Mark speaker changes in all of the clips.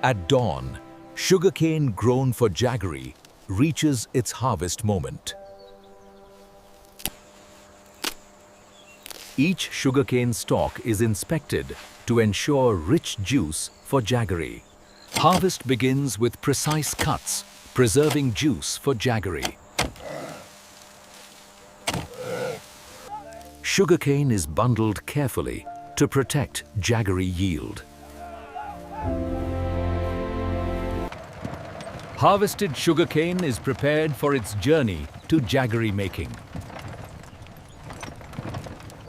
Speaker 1: At dawn, sugarcane grown for jaggery reaches its harvest moment. Each sugarcane stalk is inspected to ensure rich juice for jaggery. Harvest begins with precise cuts, preserving juice for jaggery. Sugarcane is bundled carefully to protect jaggery yield. Harvested sugarcane is prepared for its journey to jaggery making.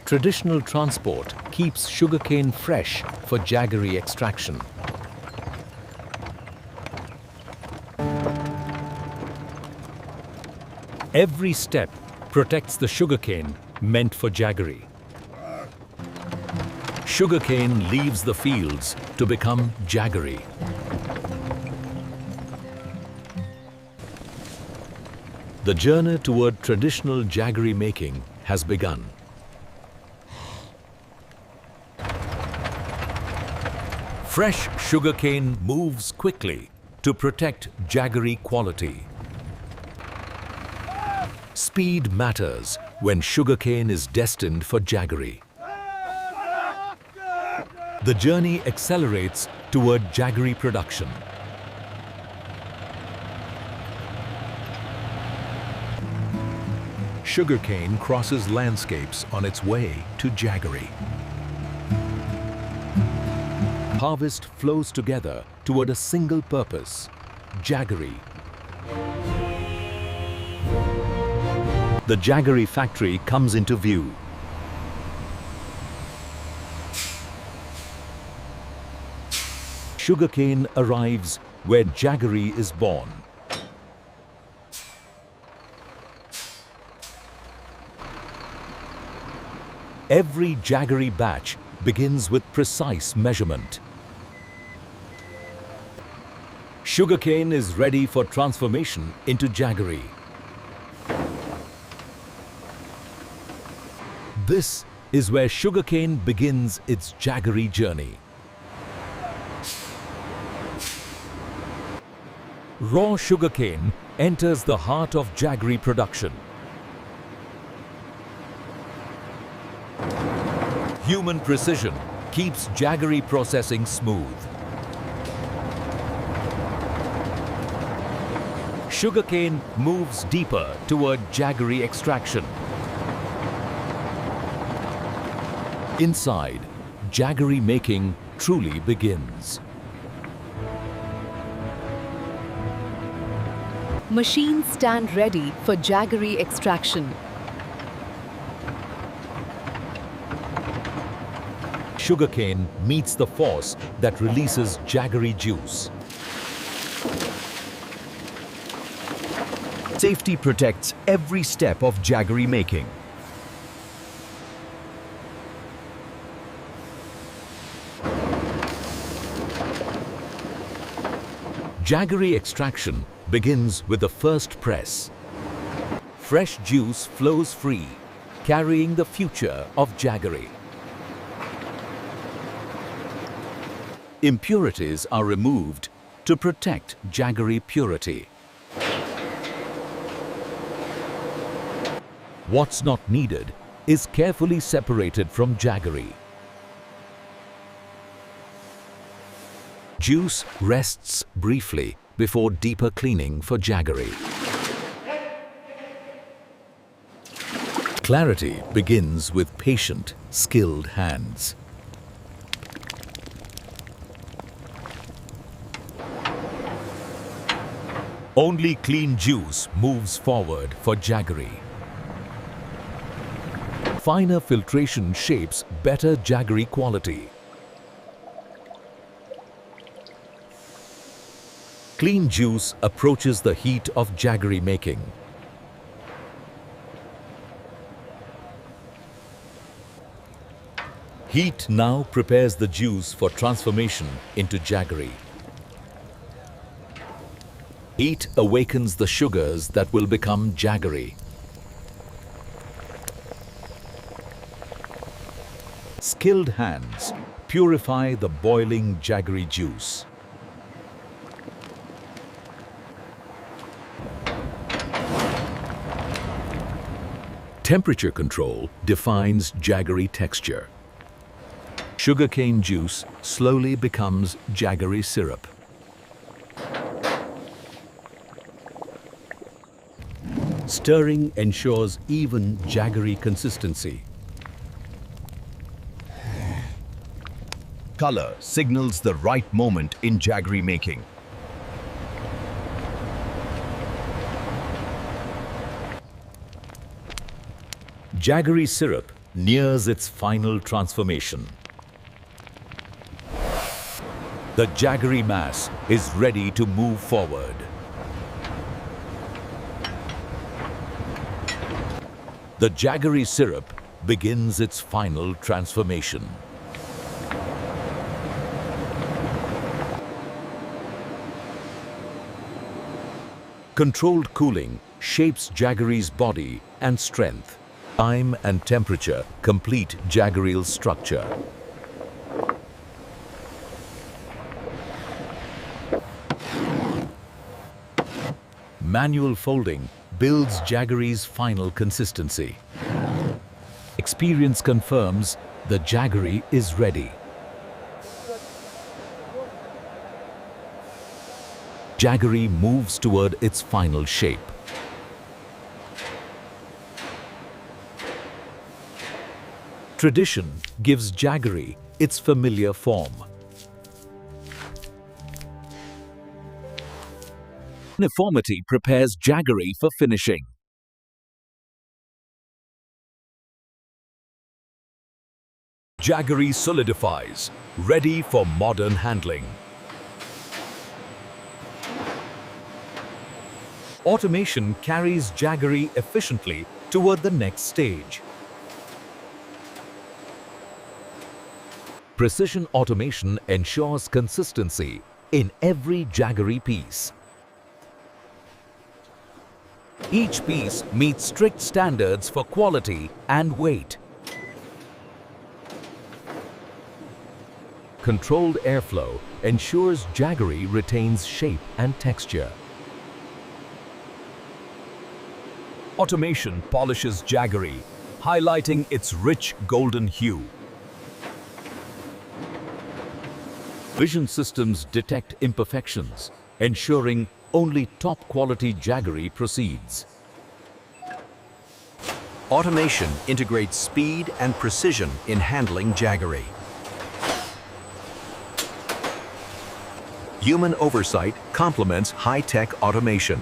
Speaker 1: Traditional transport keeps sugarcane fresh for jaggery extraction. Every step protects the sugarcane meant for jaggery. Sugarcane leaves the fields to become jaggery. The journey toward traditional jaggery making has begun. Fresh sugarcane moves quickly to protect jaggery quality. Speed matters when sugarcane is destined for jaggery. The journey accelerates toward jaggery production. Sugarcane crosses landscapes on its way to jaggery. Harvest flows together toward a single purpose, jaggery. The jaggery factory comes into view. Sugarcane arrives where jaggery is born. Every jaggery batch begins with precise measurement. Sugarcane is ready for transformation into jaggery. This is where sugarcane begins its jaggery journey. Raw sugarcane enters the heart of jaggery production. Human precision keeps jaggery processing smooth. Sugarcane moves deeper toward jaggery extraction. Inside, jaggery making truly begins.
Speaker 2: Machines stand ready for jaggery extraction.
Speaker 1: Sugarcane meets the force that releases jaggery juice.
Speaker 3: Safety protects every step of jaggery making.
Speaker 1: Jaggery extraction begins with the first press. Fresh juice flows free, carrying the future of jaggery. Impurities are removed to protect jaggery purity. What's not needed is carefully separated from jaggery. Juice rests briefly before deeper cleaning for jaggery. Clarity begins with patient, skilled hands. Only clean juice moves forward for jaggery. Finer filtration shapes better jaggery quality. Clean juice approaches the heat of jaggery making. Heat now prepares the juice for transformation into jaggery. Heat awakens the sugars that will become jaggery. Skilled hands purify the boiling jaggery juice. Temperature control defines jaggery texture. Sugarcane juice slowly becomes jaggery syrup. Stirring ensures even jaggery consistency.
Speaker 3: Color signals the right moment in jaggery making.
Speaker 1: Jaggery syrup nears its final transformation. The jaggery mass is ready to move forward. The jaggery syrup begins its final transformation. Controlled cooling shapes jaggery's body and strength. Time and temperature complete jaggery's structure. Manual folding builds jaggery's final consistency. Experience confirms the jaggery is ready. Jaggery moves toward its final shape. Tradition gives jaggery its familiar form. Uniformity prepares jaggery for finishing. Jaggery solidifies, ready for modern handling. Automation carries jaggery efficiently toward the next stage. Precision automation ensures consistency in every jaggery piece. Each piece meets strict standards for quality and weight. Controlled airflow ensures jaggery retains shape and texture. Automation polishes jaggery, highlighting its rich golden hue. Vision systems detect imperfections, ensuring only top-quality jaggery proceeds.
Speaker 4: Automation integrates speed and precision in handling jaggery. Human oversight complements high-tech automation.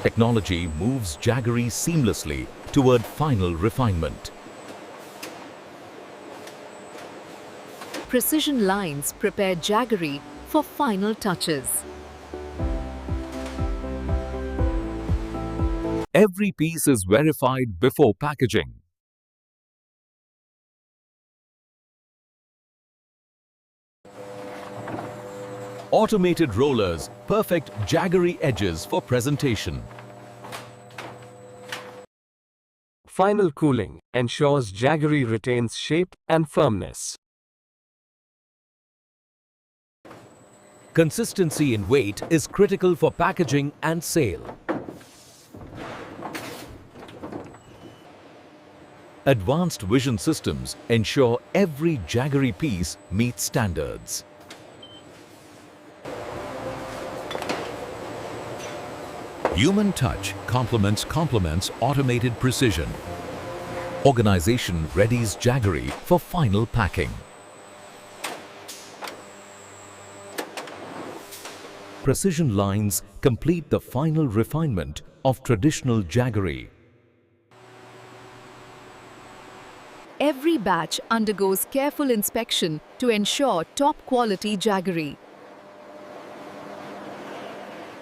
Speaker 1: Technology moves jaggery seamlessly toward final refinement.
Speaker 2: Precision lines prepare jaggery for final touches.
Speaker 1: Every piece is verified before packaging. Automated rollers perfect jaggery edges for presentation.
Speaker 5: Final cooling ensures jaggery retains shape and firmness.
Speaker 1: Consistency in weight is critical for packaging and sale. Advanced vision systems ensure every jaggery piece meets standards. Human touch complements automated precision. Organization readies jaggery for final packing. Precision lines complete the final refinement of traditional jaggery.
Speaker 2: Every batch undergoes careful inspection to ensure top-quality jaggery.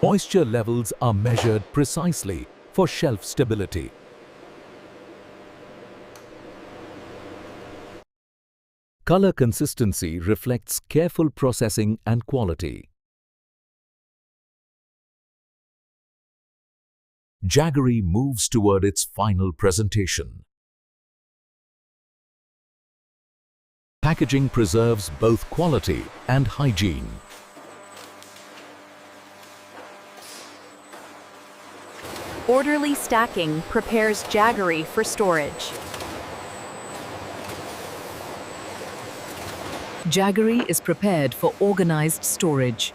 Speaker 1: Moisture levels are measured precisely for shelf stability. Color consistency reflects careful processing and quality. Jaggery moves toward its final presentation. Packaging preserves both quality and hygiene.
Speaker 2: Orderly stacking prepares jaggery for storage. Jaggery is prepared for organized storage.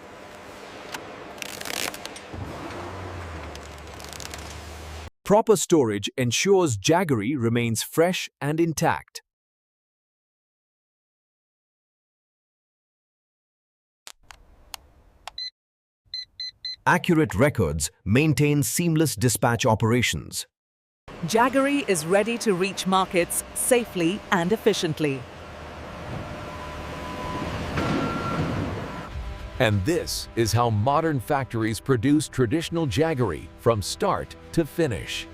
Speaker 1: Proper storage ensures jaggery remains fresh and intact.
Speaker 3: Accurate records maintain seamless dispatch operations.
Speaker 6: Jaggery is ready to reach markets safely and efficiently.
Speaker 1: And this is how modern factories produce traditional jaggery from start to finish.